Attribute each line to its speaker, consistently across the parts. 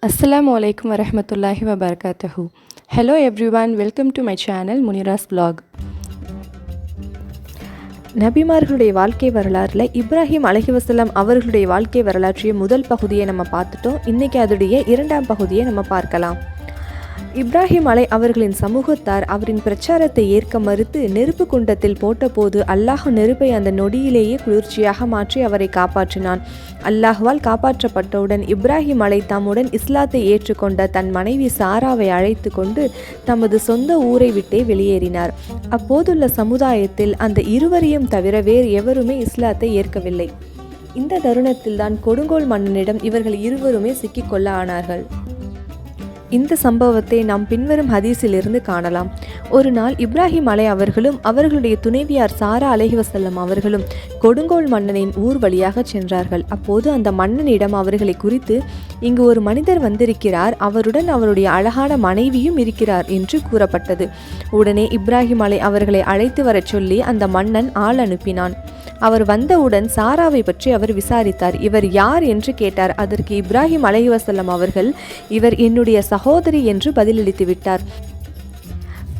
Speaker 1: Assalamu alaikum warahmatullahi wabarakatuhu. Hello everyone, welcome to my channel Munira's vlog. நபிமார்களுடைய வாழ்க்கை வரலாறில் இப்ராஹிம் அலைஹிவஸல்லம் அவர்களுடைய வாழ்க்கை வரலாற்றிய முதல் பகுதியை நம்ம பார்த்துட்டோம். இன்றைக்கி அதோடைய இரண்டாம் பகுதியை நம்ம பார்க்கலாம். இப்ராஹிம் அவர்களின் சமூகத்தார் அவரின் பிரச்சாரத்தை ஏற்க மறுத்து நெருப்பு குண்டத்தில் போட்டபோது அல்லாஹ் நெருப்பை அந்த நொடியிலேயே குளிர்ச்சியாக மாற்றி அவரை காப்பாற்றினான். அல்லாஹ்வால் காப்பாற்றப்பட்டவுடன் இப்ராஹிம் தம்முடன் இஸ்லாத்தை ஏற்றுக்கொண்ட தன் மனைவி சாராவை அழைத்து கொண்டு தமது சொந்த ஊரை விட்டே வெளியேறினார். அப்போதுள்ள சமுதாயத்தில் அந்த இருவரையும் தவிர வேறு எவருமே இஸ்லாத்தை ஏற்கவில்லை. இந்த தருணத்தில்தான் கொடுங்கோல் மன்னனிடம் இவர்கள் இருவருமே சிக்கிக்கொள்ள ஆனார்கள். இந்த சம்பவத்தை நாம் பின்வரும் ஹதீஸிலிருந்து காணலாம். ஒரு நாள் இப்ராஹிம் அவர்களும் அவர்களுடைய துணைவியார் சாரா அலைஹிவஸல்லம் அவர்களும் கொடுங்கோல் மன்னனின் ஊர் வழியாக சென்றார்கள். அப்போது அந்த மன்னனிடம் அவர்களை குறித்து, இங்கு ஒரு மனிதர் வந்திருக்கிறார், அவருடன் அவருடைய அழகான மனைவியும் இருக்கிறார் என்று கூறப்பட்டது. உடனே இப்ராஹிம் அவர்களை அழைத்து வரச் சொல்லி அந்த மன்னன் ஆள் அனுப்பினான். அவர் வந்தவுடன் சாராவை பற்றி அவர் விசாரித்தார். இவர் யார் என்று கேட்டார். அதற்கு இப்ராஹிம் அலைஹிவஸல்லம் அவர்கள், இவர் என்னுடைய சகோதரி என்று பதிலளித்து விட்டார்.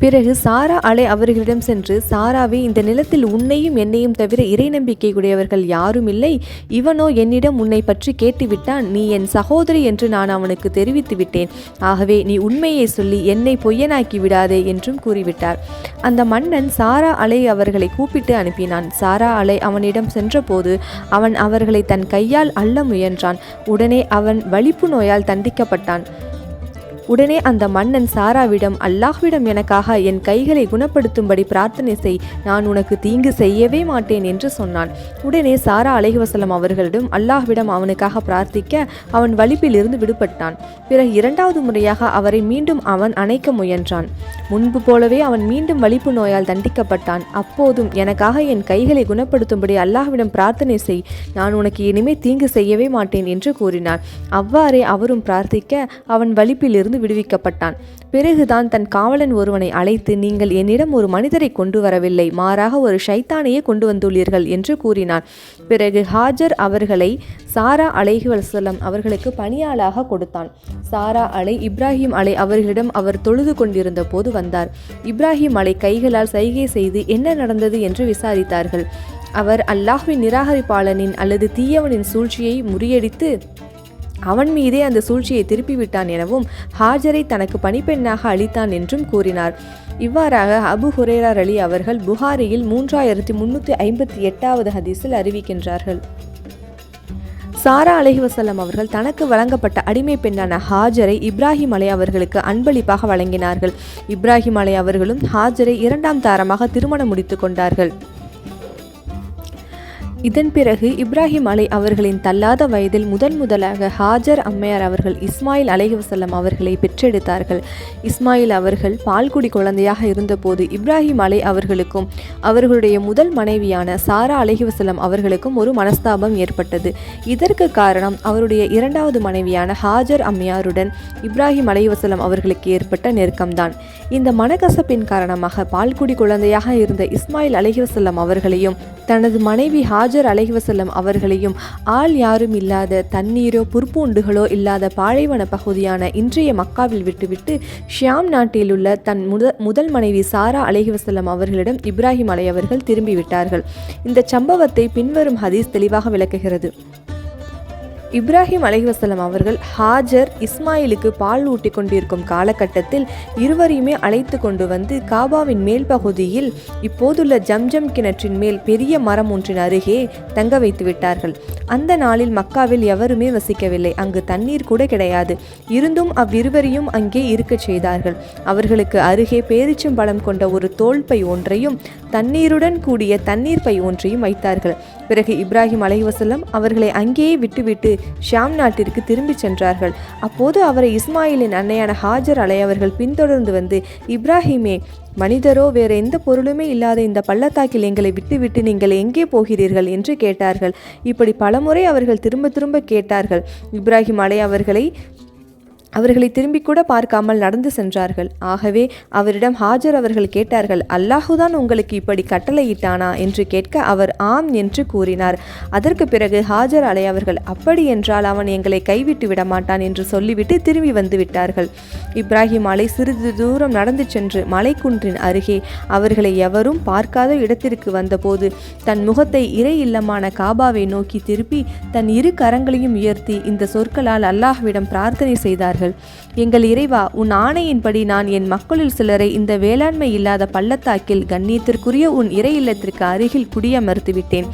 Speaker 1: பிறகு சாரா அவர்களிடம் சென்று, சாராவே, இந்த நிலத்தில் உன்னையும் என்னையும் தவிர இறை நம்பிக்கை உடையவர்கள் யாரும் இல்லை. இவனோ என்னிடம் உன்னை பற்றி கேட்டுவிட்டான். நீ என் சகோதரி என்று நான் அவனுக்கு தெரிவித்து விட்டேன். ஆகவே நீ உண்மையை சொல்லி என்னை பொய்யனாக்கி விடாதே என்றும் கூறிவிட்டார். அந்த மன்னன் சாரா அவர்களை கூப்பிட்டு அனுப்பினான். சாரா அவனிடம் சென்றபோது அவன் அவர்களை தன் கையால் அள்ள முயன்றான். உடனே அவன் வலிப்பு நோயால் தண்டிக்கப்பட்டான். உடனே அந்த மன்னன் சாராவிடம், அல்லாஹ்விடம் எனக்காக என் கைகளை குணப்படுத்தும்படி பிரார்த்தனை செய், நான் உனக்கு தீங்கு செய்யவே மாட்டேன் என்று சொன்னான். உடனே சாரா அலைஹிவஸல்லம் அவர்களிடம் அல்லாஹ்விடம் அவனுக்காக பிரார்த்திக்க அவன் வலிப்பிலிருந்து விடுபட்டான். பிறகு இரண்டாவது முறையாக அவரை மீண்டும் அவன் அணைக்க முயன்றான். முன்பு போலவே அவன் மீண்டும் வலிப்பு நோயால் தண்டிக்கப்பட்டான். அப்போதும் எனக்காக என் கைகளை குணப்படுத்தும்படி அல்லாஹ்விடம் பிரார்த்தனை செய், நான் உனக்கு இனிமே தீங்கு செய்யவே மாட்டேன் என்று கூறினான். அவ்வாறே அவரும் பிரார்த்திக்க அவன் வலிப்பிலிருந்து விடுவிக்கப்பட்டான். பிறகுதான் தன் காவலன் ஒருவனை அழைத்து, நீங்கள் என்னிடம் ஒரு மனிதரை கொண்டு வரவில்லை, மாறாக ஒரு ஷைத்தானையே கொண்டு வந்துள்ளீர்கள் என்று கூறினான். பிறகு ஹாஜர் அவர்களை சாரா அலைஹிவஸல்லம் அவர்களுக்கு பணியாளாக கொடுத்தான். சாரா இப்ராஹிம் அவர்களிடம் அவர் தொழுது கொண்டிருந்த போது வந்தார். இப்ராஹிம் கைகளால் சைகை செய்து என்ன நடந்தது என்று விசாரித்தார்கள். அவர் அல்லாஹ்வின் நிராகரிப்பாளனின் அல்லது தீயவனின் சூழ்ச்சியை முறியடித்து அவன் மீதே அந்த சூழ்ச்சியை திருப்பிவிட்டான் எனவும் ஹாஜரை தனக்கு பணிப்பெண்ணாக அளித்தான் என்றும் கூறினார். இவ்வாறாக அபு ஹுரைரா அவர்கள் புகாரியில் 3358வது ஹதீஸில் அறிவிக்கின்றார்கள். சாரா அலைஹிவஸல்லம் அவர்கள் தனக்கு வழங்கப்பட்ட அடிமை பெண்ணான ஹாஜரை இப்ராஹிம் அவர்களுக்கு அன்பளிப்பாக வழங்கினார்கள். இப்ராஹிம் அவர்களும் ஹாஜரை இரண்டாம் தாரமாக திருமணம் முடித்து கொண்டார்கள். இதன் பிறகு இப்ராஹிம் அவர்களின் தள்ளாத வயதில் முதலாக ஹாஜர் அம்மையார் அவர்கள் இஸ்மாயில் அலைஹிவஸல்லம் அவர்களை பெற்றெடுத்தார்கள். இஸ்மாயில் அவர்கள் பால்குடி குழந்தையாக இருந்தபோது இப்ராஹிம் அவர்களுக்கும் அவர்களுடைய முதல் மனைவியான சாரா அலைஹிவஸல்லம் அவர்களுக்கும் ஒரு மனஸ்தாபம் ஏற்பட்டது. இதற்கு காரணம் அவருடைய இரண்டாவது மனைவியான ஹாஜர் அம்மையாருடன் இப்ராஹிம் அலைஹிவஸல்லம் அவர்களுக்கு ஏற்பட்ட நெருக்கம்தான். இந்த மனக்கசப்பின் காரணமாக பால்குடி குழந்தையாக இருந்த இஸ்மாயில் அலைஹிவஸல்லம் அவர்களையும் தனது மனைவி ஹாஜர் அலைஹிவஸல்லம் அவர்களையும் ஆள் யாரும் இல்லாத, தண்ணீரோ புற்பூண்டுகளோ இல்லாத பாலைவன பகுதியான இன்றைய மக்காவில் விட்டுவிட்டு ஷியாம் நாட்டில் உள்ள தன் முதல் மனைவி சாரா அலைஹிவஸல்லம் அவர்களிடம் இப்ராஹிம் அவர்கள் திரும்பிவிட்டார்கள். இந்த சம்பவத்தை பின்வரும் ஹதீஸ் தெளிவாக விளக்குகிறது. இப்ராஹிம் அலைஹிவஸல்லம் அவர்கள் ஹாஜர் இஸ்மாயிலுக்கு பால் ஊட்டி கொண்டிருக்கும் காலகட்டத்தில் இருவரையுமே அழைத்து கொண்டு வந்து காபாவின் மேல் பகுதியில் இப்போதுள்ள ஜம்ஜம் கிணற்றின் மேல் பெரிய மரம் ஒன்றின் அருகே தங்க வைத்து விட்டார்கள். அந்த நாளில் மக்காவில் எவருமே வசிக்கவில்லை. அங்கு தண்ணீர் கூட கிடையாது. இருந்தும் அவ்விருவரையும் அங்கே இருக்கச் செய்தார்கள். அவர்களுக்கு அருகே பேரிச்சம்பழம் கொண்ட ஒரு தோல் பை ஒன்றையும் தண்ணீருடன் கூடிய தண்ணீர் பை ஒன்றையும் வைத்தார்கள். பிறகு இப்ராஹிம் அலைஹிவஸல்லம் அவர்களை அங்கேயே விட்டுவிட்டு ஷாம் நாட்டிற்கு திரும்பி சென்றார்கள். அப்போது அவரை இஸ்மாயிலின் அன்னையான ஹாஜர் அவர்கள் பின்தொடர்ந்து வந்து, இப்ராஹிமே, மனிதரோ வேறு எந்த பொருளுமே இல்லாத இந்த பள்ளத்தாக்கில் எங்களை விட்டுவிட்டு நீங்கள் எங்கே போகிறீர்கள் என்று கேட்டார்கள். இப்படி பலமுறை அவர்கள் திரும்ப திரும்ப கேட்டார்கள். இப்ராஹிம் அவர்களை அவர்களை திரும்பி கூட பார்க்காமல் நடந்து சென்றார்கள். ஆகவே அவரிடம் ஹாஜர் அவர்கள் கேட்டார்கள், அல்லாஹுதான் உங்களுக்கு இப்படி கட்டளையிட்டானா என்று கேட்க அவர் ஆம் என்று கூறினார். அதற்கு பிறகு ஹாஜர் அலை அவர்கள், அப்படி என்றால் அவன் எங்களை கைவிட்டு விடமாட்டான் என்று சொல்லிவிட்டு திரும்பி வந்து விட்டார்கள். இப்ராஹிம் அலை சிறிது தூரம் நடந்து சென்று மலைக்குன்றின் அருகே அவர்களை எவரும் பார்க்காத இடத்திற்கு வந்தபோது தன் முகத்தை இறை இல்லமான காபாவை நோக்கி திருப்பி தன் இரு கரங்களையும் உயர்த்தி இந்த சொற்களால் அல்லாஹ்விடம் பிரார்த்தனை செய்தார்கள். எங்கள் இறைவா, உன் ஆணையின்படி நான் என் மக்களில் சிலரை இந்த வேளாண்மை இல்லாத பள்ளத்தாக்கில் கண்ணியத்திற்குரிய உன் இறை இல்லத்திற்கு அருகில் குடியமர்த்தி விட்டேன்.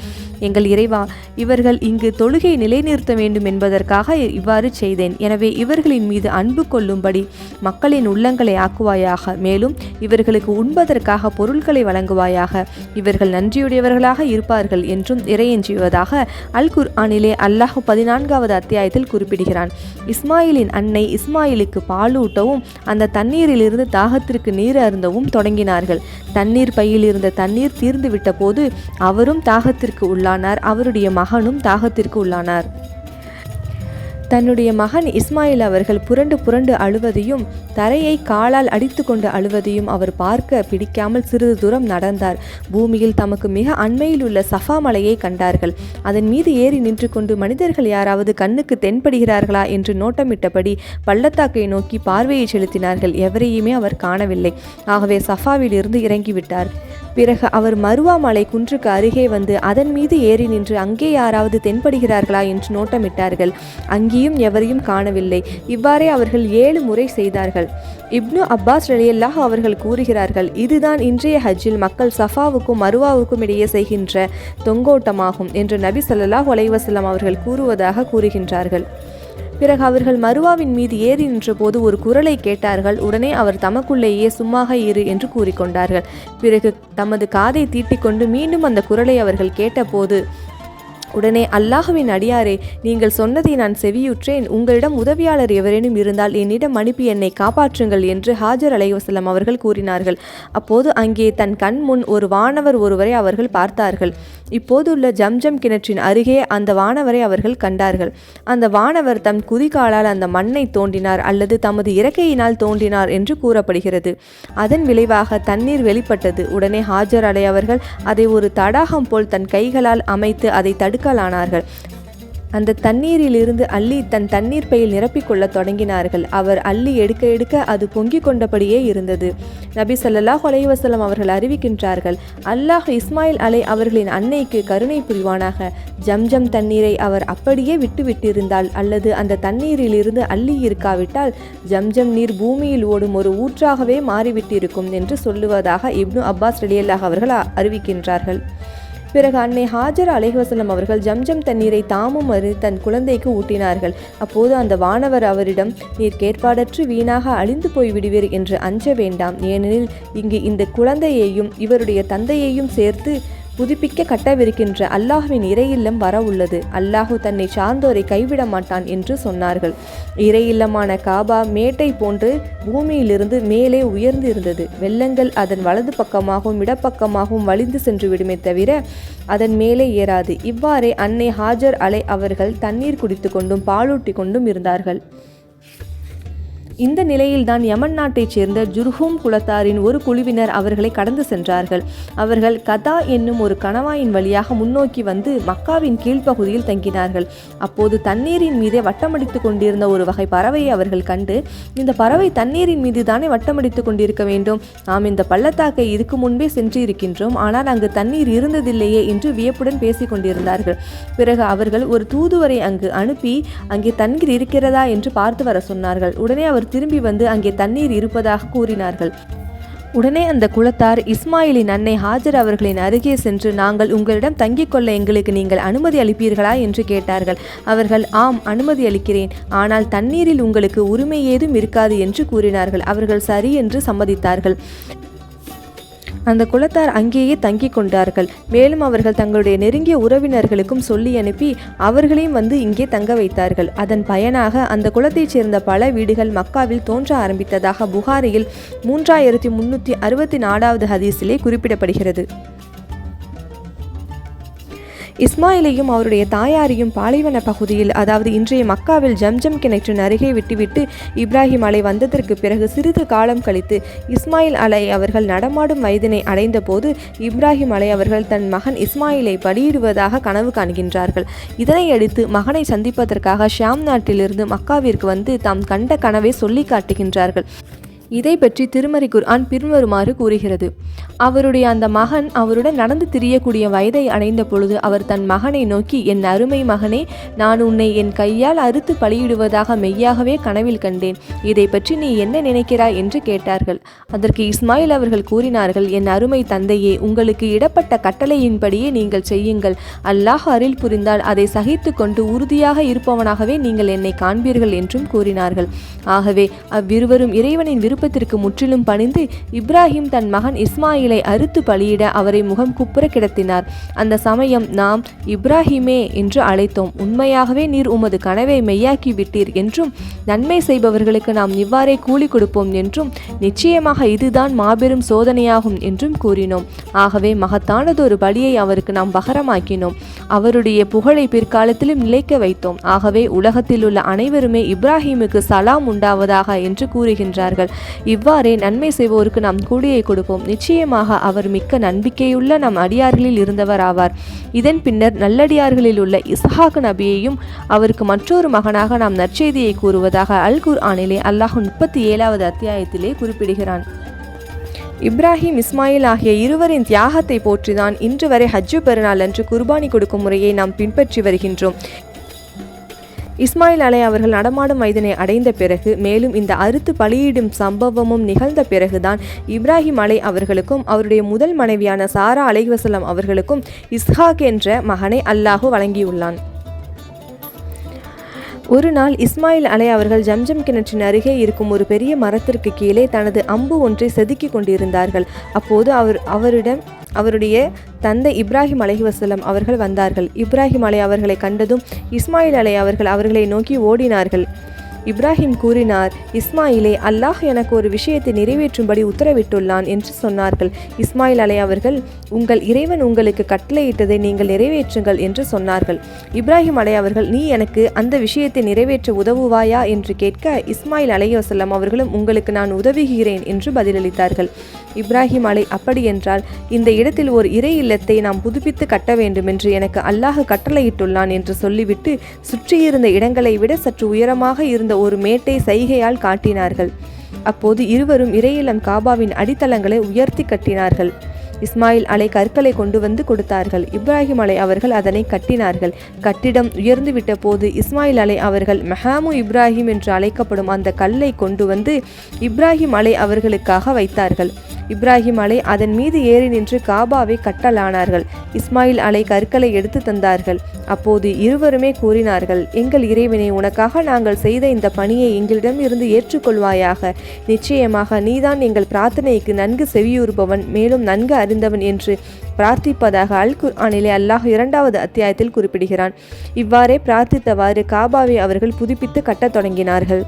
Speaker 1: எங்கள் இறைவா, இவர்கள் இங்கு தொழுகை நிலைநிறுத்த வேண்டும் என்பதற்காக இவ்வாறு செய்தேன். எனவே இவர்களின் மீது அன்பு கொள்ளும்படி மக்களின் உள்ளங்களை ஆக்குவாயாக. மேலும் இவர்களுக்கு உண்பதற்காக பொருட்களை வழங்குவாயாக. இவர்கள் நன்றியுடையவர்களாக இருப்பார்கள் என்றும் இறையெஞ்சுவதாக அல் குர்ஆனிலே அல்லாஹ் 14வது அத்தியாயத்தில் குறிப்பிடுகிறான். இஸ்மாயிலின் அன்னை இஸ்மாயிலுக்கு பாலூட்டவும் அந்த தண்ணீரிலிருந்து தாகத்திற்கு நீர் அருந்தவும் தொடங்கினார்கள். தண்ணீர் பையில் இருந்த தண்ணீர் தீர்ந்து விட்ட போது அவரும் தாகத்திற்கு உள்ளானார். அவருடைய மகனும் தாகத்திற்கு உள்ளானார். தன்னுடைய மகன் இஸ்மாயில் அவர்கள் புரண்டு புரண்டு அழுவதையும் தரையை காலால் அடித்து கொண்டு அழுவதையும் அவர் பார்க்க பிடிக்காமல் சிறிது தூரம் நடந்தார். பூமியில் தமக்கு மிக அண்மையில் உள்ள சஃபா மலையை கண்டார்கள். அதன் மீது ஏறி நின்று கொண்டு மனிதர்கள் யாராவது கண்ணுக்கு தென்படுகிறார்களா என்று நோட்டமிட்டபடி பள்ளத்தாக்கை நோக்கி பார்வையை செலுத்தினார்கள். எவரையுமே அவர் காணவில்லை. ஆகவே சஃபாவில் இருந்து இறங்கிவிட்டார். பிறகு அவர் மருவா மலை குன்றுக்கு அருகே வந்து அதன் மீது ஏறி நின்று அங்கே யாராவது தென்படுகிறார்களா என்று நோட்டமிட்டார்கள். அங்கேயும் எவரையும் காணவில்லை. இவ்வாறே அவர்கள் 7 முறை செய்தார்கள். இப்னு அப்பாஸ் ரலியல்லாஹு அவர்கள் கூறுகிறார்கள், இதுதான் இன்றைய ஹஜ்ஜில் மக்கள் சஃபாவுக்கும் மருவாவுக்கும் இடையே செய்கின்ற தொங்கோட்டமாகும் என்று நபி ஸல்லல்லாஹு அலைஹி வஸல்லம் அவர்கள் கூறுவதாக கூறுகின்றார்கள். பிறகு அவர்கள் மருவாவின் மீது ஏறி நின்றபோது ஒரு குரலை கேட்டார்கள். உடனே அவர் தமக்குள்ளேயே சும்மாக இரு என்று கூறிக்கொண்டார்கள். பிறகு தமது காதை தீட்டிக்கொண்டு மீண்டும் அந்த குரலை அவர்கள் கேட்டபோது உடனே, அல்லாஹ்வின் அடியாரே, நீங்கள் சொன்னதை நான் செவியுற்றேன். உங்களிடம் உதவியாளர் எவரேனும் இருந்தால் என்னிடம் அனுப்பி என்னை காப்பாற்றுங்கள் என்று ஹாஜர் அலைஹிவஸல்லம் அவர்கள் கூறினார்கள். அப்போது அங்கே தன் கண் முன் ஒரு வானவர் ஒருவரை அவர்கள் பார்த்தார்கள். இப்போதுள்ள ஜம்ஜம் கிணற்றின் அருகே அந்த வானவரை அவர்கள் கண்டார்கள். அந்த வானவர் தம் குதிகாலால் அந்த மண்ணை தோண்டினார் அல்லது தமது இறக்கையினால் தோண்டினார் என்று கூறப்படுகிறது. அதன் விளைவாக தண்ணீர் வெளிப்பட்டது. உடனே ஹாஜர் அலை அவர்கள் அதை ஒரு தடாகம் போல் தன் கைகளால் அமைத்து அதை தடுக்கலானார்கள். அந்த தண்ணீரிலிருந்து அள்ளி தன் தண்ணீர் பையில் நிரப்பிக்கொள்ள தொடங்கினார்கள். அவர் அள்ளி எடுக்க எடுக்க அது பொங்கிக் கொண்டபடியே இருந்தது. நபி ஸல்லல்லாஹு அலைஹி வஸல்லம் அவர்கள் அறிவிக்கின்றார்கள், அல்லாஹ் இஸ்மாயில் அலை அவர்களின் அன்னைக்கு கருணை புரிவானாக. ஜம்ஜம் தண்ணீரை அவர் அப்படியே விட்டுவிட்டிருந்தால் அல்லது அந்த தண்ணீரிலிருந்து அள்ளி இருக்காவிட்டால் ஜம்ஜம் நீர் பூமியில் ஓடும் ஒரு ஊற்றாகவே மாறிவிட்டிருக்கும் என்று சொல்லுவதாக இப்னு அப்பாஸ் ரலியல்லாஹு அவர்கள் அறிவிக்கின்றார்கள். பிறகு அன்னை ஹாஜர் அலைஹிவஸல்லம் அவர்கள் ஜம்ஜம் தண்ணீரை தாமும் தன் குழந்தைக்கு ஊட்டினார்கள். அப்போது அந்த வானவர் அவரிடம், நீர் கேட்பாடற்று வீணாக அழிந்து போய் விடுவீர் என்று அஞ்ச வேண்டாம். ஏனெனில் இங்கு இந்த குழந்தையையும் இவருடைய தந்தையையும் சேர்த்து புதுப்பிக்க கட்டவிருக்கின்ற அல்லாஹ்வின் இறையில்லம் வர உள்ளது. அல்லாஹு தன்னை சார்ந்தோரை கைவிட மாட்டான் என்று சொன்னார்கள். இறையில்லமான காபா மேட்டை போன்று பூமியிலிருந்து மேலே உயர்ந்து இருந்தது. வெள்ளங்கள் அதன் வலது பக்கமாகவும் இடப்பக்கமாகவும் வலிந்து சென்று விடுமே தவிர அதன் மேலே ஏறாது. இவ்வாறே அன்னை ஹாஜர் அலை அவர்கள் தண்ணீர் குடித்து கொண்டும் பாலூட்டி கொண்டும் இருந்தார்கள். இந்த நிலையில்தான் யமன் நாட்டைச் சேர்ந்த ஜுர்ஹூம் குலத்தாரின் ஒரு குழுவினர் அவர்களை கடந்து சென்றார்கள். அவர்கள் கதா என்னும் ஒரு கணவாயின் வழியாக முன்னோக்கி வந்து மக்காவின் கீழ்ப்பகுதியில் தங்கினார்கள். அப்போது தண்ணீரின் மீதே வட்டமடித்து கொண்டிருந்த ஒரு வகை பறவையை அவர்கள் கண்டு, இந்த பறவை தண்ணீரின் மீது தானே வட்டமடித்து கொண்டிருக்க வேண்டும், நாம் இந்த பள்ளத்தாக்கை இதுக்கு முன்பே சென்று இருக்கின்றோம், ஆனால் அங்கு தண்ணீர் இருந்ததில்லையே என்று வியப்புடன் பேசிக் கொண்டிருந்தார்கள். பிறகு அவர்கள் ஒரு தூதுவரை அங்கு அனுப்பி அங்கே தண்ணீர் இருக்கிறதா என்று பார்த்து வர சொன்னார்கள். உடனே அவர் திரும்பி வந்து அங்கே தண்ணீர் இருப்பதாக கூறினார்கள். உடனே அந்த குலத்தார் இஸ்மாயிலின் அன்னை ஹாஜர் அவர்களின் அருகே சென்று, நாங்கள் உங்களிடம் தங்கிக் கொள்ள எங்களுக்கு நீங்கள் அனுமதி அளிப்பீர்களா என்று கேட்டார்கள். அவர்கள், ஆம், அனுமதி அளிக்கிறேன், ஆனால் தண்ணீரில் உங்களுக்கு உரிமை ஏதும் இருக்காது என்று கூறினார்கள். அவர்கள் சரி என்று சம்மதித்தார்கள். அந்த குலத்தார் அங்கேயே தங்கிக் கொண்டார்கள். மேலும் அவர்கள் தங்களுடைய நெருங்கிய உறவினர்களுக்கும் சொல்லி அனுப்பி அவர்களையும் வந்து இங்கே தங்க வைத்தார்கள். அதன் பயனாக அந்த குலத்தைச் சேர்ந்த பல வீடுகள் மக்காவில் தோன்ற ஆரம்பித்ததாக புகாரியில் 3364வது ஹதீஸிலே குறிப்பிடப்படுகிறது. இஸ்மாயிலையும் அவருடைய தாயாரையும் பாலைவன பகுதியில், அதாவது இன்றைய மக்காவில் ஜம்ஜம் கிணற்றின் அருகே விட்டுவிட்டு இப்ராஹிம் அலை வந்ததற்கு பிறகு சிறிது காலம் கழித்து இஸ்மாயில் அலை அவர்கள் நடமாடும் வயதினை அடைந்த போது இப்ராஹிம் அலை அவர்கள் தன் மகன் இஸ்மாயிலை பலியிடுவதாக கனவு காண்கின்றார்கள். இதனையடுத்து மகனை சந்திப்பதற்காக ஷாம் நாட்டிலிருந்து மக்காவிற்கு வந்து தாம் கண்ட கனவை சொல்லி காட்டுகின்றார்கள். இதை பற்றி திருமறை குர்ஆன் பின்வருமாறு கூறுகிறது. அவருடைய அந்த மகன் அவருடன் நடந்து திரியக்கூடிய வயதை அடைந்த பொழுது அவர் தன் மகனை நோக்கி, என் அருமை மகனே, நான் உன்னை என் கையால் அறுத்து பலியிடுவதாக மெய்யாகவே கனவில் கண்டேன். இதை பற்றி நீ என்ன நினைக்கிறாய் என்று கேட்டார்கள். அதற்கு இஸ்மாயில் அவர்கள் கூறினார்கள், என் அருமை தந்தையே, உங்களுக்கு இடப்பட்ட கட்டளையின்படியே நீங்கள் செய்யுங்கள். அல்லாஹ் அருள் புரிந்தால் அதை சகித்து கொண்டு உறுதியாக இருப்பவனாகவே நீங்கள் என்னை காண்பீர்கள் என்றும் கூறினார்கள். ஆகவே அவ்விருவரும் இறைவனின் விருப்பத்திற்கு முற்றிலும் பணிந்து இப்ராஹிம் தன் மகன் இஸ்மாயிலை அறுத்து பலியிட அவரை முகம் குப்புற கிடத்தினார். அந்த சமயம் நாம் இப்ராஹிமே என்று அழைத்தோம். உண்மையாகவே நீர் உமது கனவை மெய்யாக்கி விட்டீர் என்றும் நன்மை செய்பவர்களுக்கு நாம் இவ்வாறே கூலி கொடுப்போம் என்றும் நிச்சயமாக இதுதான் மாபெரும் சோதனையாகும் என்றும் கூறினோம். ஆகவே மகத்தானதொரு பலியை அவருக்கு நாம் பகரமாக்கினோம். அவருடைய புகழை பிற்காலத்திலும் நிலைக்க வைத்தோம். ஆகவே உலகத்தில் உள்ள அனைவருமே இப்ராஹிமுக்கு சலாம் உண்டாவதாக என்று கூறுகின்றார்கள். இவ்வாறே நன்மை செய்வோருக்கு நாம் கூலியை கொடுப்போம். நிச்சயமாக அவர் மிக்க நம்பிக்கையுள்ள நம் அடியார்களில் இருந்தவர் ஆவார். இதன் பின்னர் நல்லடியார்களில் உள்ள இஸ்ஹாக் நபியையும் அவருக்கு மற்றொரு மகனாக நாம் நற்செய்தியை கூறுவதாக அல் குர்ஆனிலே அல்லாஹ் 37வது அத்தியாயத்திலே குறிப்பிடுகிறான். இப்ராஹிம் இஸ்மாயில் ஆகிய இருவரின் தியாகத்தை போற்றிதான் இன்று வரை ஹஜ்ஜு பெருநாள் அன்று குர்பானி கொடுக்கும் முறையை நாம் பின்பற்றி வருகின்றோம். இஸ்மாயில் அலை அவர்கள் நடமாடும் வயதினை அடைந்த பிறகு, மேலும் இந்த அறுத்து பலியிடும் சம்பவமும் நிகழ்ந்த பிறகுதான் இப்ராஹிம் அலை அவர்களுக்கும் அவருடைய முதல் மனைவியான சாரா அலைஹிவஸல்லம் அவர்களுக்கும் இஸ்ஹாக் என்ற மகனை அல்லாஹ் வழங்கியுள்ளான். ஒரு நாள் இஸ்மாயில் அலை அவர்கள் ஜம்ஜம் கிணற்றின் அருகே இருக்கும் ஒரு பெரிய மரத்திற்கு கீழே தனது அம்பு ஒன்றை செதுக்கி கொண்டிருந்தார்கள். அப்போது அவருடைய தந்தை இப்ராஹிம் அலைஹிவஸல்லம் அவர்கள் வந்தார்கள். இப்ராஹிம் அலை அவர்களை கண்டதும் இஸ்மாயில் அலை அவர்கள் அவர்களை நோக்கி ஓடினார்கள். இப்ராஹிம் கூறினார், இஸ்மாயிலே, அல்லாஹ் எனக்கு ஒரு விஷயத்தை நிறைவேற்றும்படி உத்தரவிட்டுள்ளான் என்று சொன்னார்கள். இஸ்மாயில் அலை அவர்கள், உங்கள் இறைவன் உங்களுக்கு கட்டளையிட்டதை நீங்கள் நிறைவேற்றுங்கள் என்று சொன்னார்கள். இப்ராஹிம் அலை அவர்கள், நீ எனக்கு அந்த விஷயத்தை நிறைவேற்ற உதவுவாயா என்று கேட்க, இஸ்மாயில் அலைஹிவஸல்லம் அவர்களும் உங்களுக்கு நான் உதவுகிறேன் என்று பதிலளித்தார்கள். இப்ராஹிம் அலை, அப்படியென்றால் இந்த இடத்தில் ஒரு இறை இல்லத்தை நாம் புதுப்பித்து கட்ட வேண்டுமென்று எனக்கு அல்லாஹ் கட்டளையிட்டுள்ளான் என்று சொல்லிவிட்டு சுற்றியிருந்த இடங்களை விட சற்று உயரமாக இருந்த ஒரு மேட்டை சைகையால் காட்டினார்கள். அப்போது இருவரும் இறையிலம் காபாவின் அடித்தளங்களை உயர்த்தி கட்டினார்கள். இஸ்மாயில் அலை கற்களை கொண்டு வந்து கொடுத்தார்கள். இப்ராஹிம் அலை அவர்கள் அதனை கட்டினார்கள். கட்டிடம் உயர்ந்து விட்ட போது இஸ்மாயில் அலை அவர்கள் மஹாமு இப்ராஹிம் என்று அழைக்கப்படும் அந்த கல்லை கொண்டு வந்து இப்ராஹிம் அலை அவர்களுக்காக வைத்தார்கள். இப்ராஹிம் அலை அதன் மீது ஏறி நின்று காபாவை கட்டலானார்கள். இஸ்மாயில் அலை கற்களை எடுத்து தந்தார்கள். அப்போது இருவருமே கூறினார்கள், எங்கள் இறைவனை, உனக்காக நாங்கள் செய்த இந்த பணியை எங்களிடம் இருந்து ஏற்றுக்கொள்வாயாக. நிச்சயமாக நீதான் எங்கள் பிரார்த்தனைக்கு நன்கு செவியுறுபவன், மேலும் நன்கு அறிந்தவன் என்று பிரார்த்திப்பதாக அல் குர்ஆனிலே அல்லாஹ் 2வது அத்தியாயத்தில் குறிப்பிடுகிறான். இவ்வாறே பிரார்த்தித்தவாறு காபாவை அவர்கள் புதுப்பித்து கட்டத் தொடங்கினார்கள்.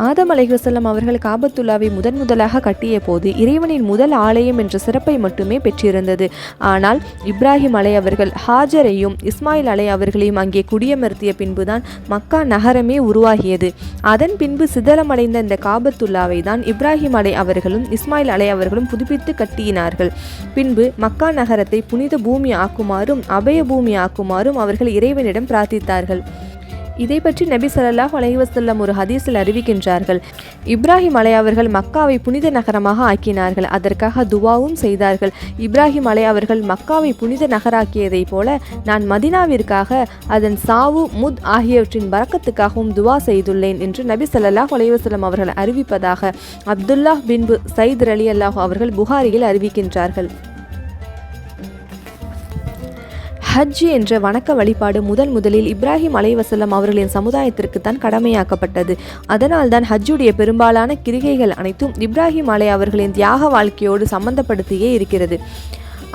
Speaker 1: ஆதம் அலைஹிவஸல்லம் அவர்கள் காபத்துல்லாவை முதலாக கட்டிய போது இறைவனின் முதல் ஆலயம் என்ற சிறப்பை மட்டுமே பெற்றிருந்தது. ஆனால் இப்ராஹிம் அலை அவர்கள் ஹாஜரையும் இஸ்மாயில் அலை அவர்களையும் அங்கே குடியமர்த்திய பின்புதான் மக்கா நகரமே உருவாகியது. அதன் பின்பு சிதலமடைந்த இந்த காபத்துல்லாவை தான் இப்ராஹிம் அலை அவர்களும் இஸ்மாயில் அலை அவர்களும் புதுப்பித்து கட்டினார்கள். பின்பு மக்கா நகரத்தை புனித பூமி ஆக்குமாறும் அபய பூமி ஆக்குமாறும் அவர்கள் இறைவனிடம் பிரார்த்தித்தார்கள். இதை பற்றி நபி ஸல்லல்லாஹு அலைஹி வஸல்லம் ஒரு ஹதீஸில் அறிவிக்கின்றார்கள். இப்ராஹிம் அலை அவர்கள் மக்காவை புனித நகரமாக ஆக்கினார்கள். அதற்காக துவாவும் செய்தார்கள். இப்ராஹிம் அலை அவர்கள் மக்காவை புனித நகராக்கியதை போல நான் மதினாவிற்காக அதன் சாவு முத் ஆகியவற்றின் பரக்கத்துக்காகவும் துவா செய்துள்ளேன் என்று நபி ஸல்லல்லாஹு அலைஹி வஸல்லம் அவர்கள் அறிவிப்பதாக அப்துல்லாஹ் பின் சைத் ரலியல்லாஹு அவர்கள் புகாரியில் அறிவிக்கின்றார்கள். ஹஜ் என்ற வணக்க வழிபாடு முதலில் இப்ராஹிம் அலைஹிவஸல்லம் அவர்களின் சமுதாயத்திற்கு தான் கடமையாக்கப்பட்டது. அதனால் தான் ஹஜ்ஜுடைய பெரும்பாலான கிரிகைகள் அனைத்தும் இப்ராஹிம் அலை அவர்களின் தியாக வாழ்க்கையோடு சம்பந்தப்படுத்தியே இருக்கிறது.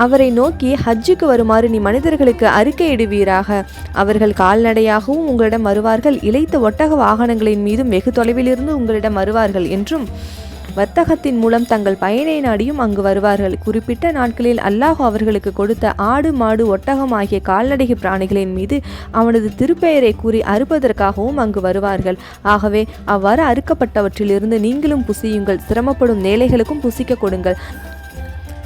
Speaker 1: அவரை நோக்கி, ஹஜ்ஜுக்கு வருமாறு நீ மனிதர்களுக்கு அறிக்கையிடுவீராக. அவர்கள் கால்நடையாகவும் உங்களிடம் வருவார்கள், இளைத்த ஒட்டக வாகனங்களின் மீதும் வெகு தொலைவிலிருந்து உங்களிடம் வருவார்கள் என்றும் வர்த்தகத்தின் மூலம் தங்கள் பயனை நாடியும் அங்கு வருவார்கள். குறிப்பிட்ட நாட்களில் அல்லாஹ் அவர்களுக்கு கொடுத்த ஆடு மாடு ஒட்டகம் ஆகிய கால்நடை பிராணிகளின் மீது அவனது திருப்பெயரை கூறி அறுப்பதற்காகவும் அங்கு வருவார்கள். ஆகவே அவ்வாறு அறுக்கப்பட்டவற்றிலிருந்து நீங்களும் புசியுங்கள், சிரமப்படும் ஏழைகளுக்கும் புசிக்க கொடுங்கள்.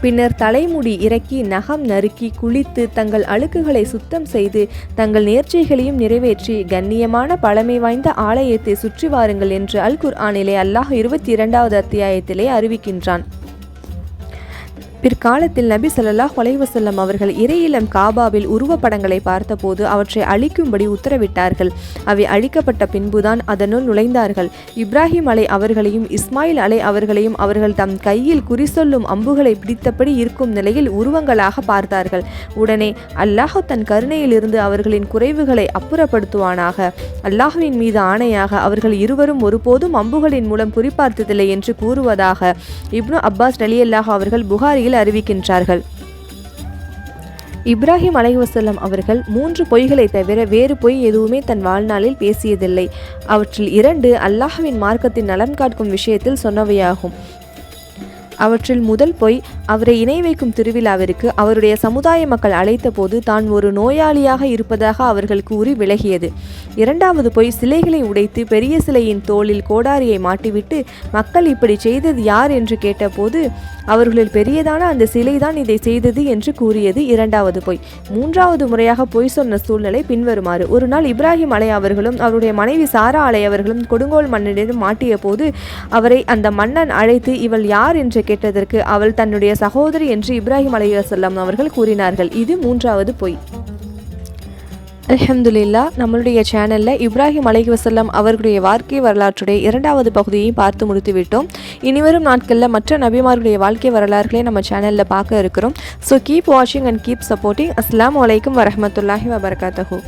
Speaker 1: பின்னர் தலைமுடி இறக்கி நகம் நறுக்கி குளித்து தங்கள் அழுக்குகளை சுத்தம் செய்து தங்கள் நேர்ச்சைகளையும் நிறைவேற்றி கண்ணியமான பழமை வாய்ந்த ஆலயத்தை சுற்றி வாருங்கள் என்று அல் குர்ஆனிலே அல்லாஹ் 22வது அத்தியாயத்திலே அறிவிக்கின்றான். பிற்காலத்தில் நபி ஸல்லல்லாஹு அலைஹி வஸல்லம் அவர்கள் இறையிலம் காபாவில் உருவப்படங்களை பார்த்தபோது அவற்றை அழிக்கும்படி உத்தரவிட்டார்கள். அவை அழிக்கப்பட்ட பின்புதான் அதனுள் நுழைந்தார்கள். இப்ராஹிம் அலை அவர்களையும் இஸ்மாயில் அலை அவர்களையும் அவர்கள் தம் கையில் குறி சொல்லும் அம்புகளை பிடித்தபடி இருக்கும் நிலையில் உருவங்களாக பார்த்தார்கள். உடனே அல்லாஹ் தன் கருணையிலிருந்து அவர்களின் குறைவுகளை அப்புறப்படுத்துவானாக. அல்லாஹ்வின் மீது ஆணையாக அவர்கள் இருவரும் ஒருபோதும் அம்புகளின் மூலம் குறிப்பார்த்ததில்லை என்று கூறுவதாக இப்னு அப்பாஸ் ரலியல்லாஹு அவர்கள் புகாரியில் அறிவிக்கின்றார்கள். இப்ராஹிம் அலைஹிஸ்ஸலாம் அவர்கள் 3 பொய்களை தவிர வேறு பொய் எதுவுமே தன் வாழ்நாளில் பேசியதில்லை. அவற்றில் 2 அல்லாஹ்வின் மார்க்கத்தின் நலன் காட்கும் விஷயத்தில் சொன்னவையாகும். அவற்றில் முதல் பொய் அவரை இணை வைக்கும் திருவிழாவிற்கு அவருடைய சமுதாய மக்கள் அழைத்த போது தான் ஒரு நோயாளியாக இருப்பதாக அவர்கள் கூறி விலகியது. 2வது பொய் சிலைகளை உடைத்து பெரிய சிலையின் தோளில் கோடாரியை மாட்டிவிட்டு மக்கள் இப்படி செய்தது யார் என்று கேட்டபோது அவர்களில் பெரியதான அந்த சிலைதான் இதை செய்தது என்று கூறியது 2வது பொய். 3வது முறையாக பொய் சொன்ன சூழ்நிலை பின்வருமாறு: ஒரு நாள் இப்ராஹிம் அலை அவர்களும் அவருடைய மனைவி சாரா அலை அவர்களும் கொடுங்கோல் மன்னனிடம் மாட்டிய போது அவரை அந்த மன்னன் அழைத்து இவள் யார் என்று கேட்டதற்கு அவள் தன்னுடைய சகோதரி என்று இப்ராஹிம் அலைஹிஸ்ஸலாம் அவர்கள் கூறினார்கள். இது 3வது பொய். அல்ஹம்துலில்லாஹ், நம்மளுடைய சேனலில் இப்ராஹிம் அலைஹிஸ்ஸலாம் அவர்களுடைய வாழ்க்கை வரலாற்றுடைய 2வது பகுதியை பார்த்து முடித்துவிட்டோம். இனிவரும் நாட்களில் மற்ற நபிமார்களுடைய வாழ்க்கை வரலாறுகளை நம்ம சேனலில் பார்க்க இருக்கிறோம். ஸோ கீப் வாட்சிங் அண்ட் கீப் சப்போர்ட்டிங். அஸ்ஸலாமு அலைக்கும் வரஹ்மத்துல்லாஹி வபரகாத்துஹு.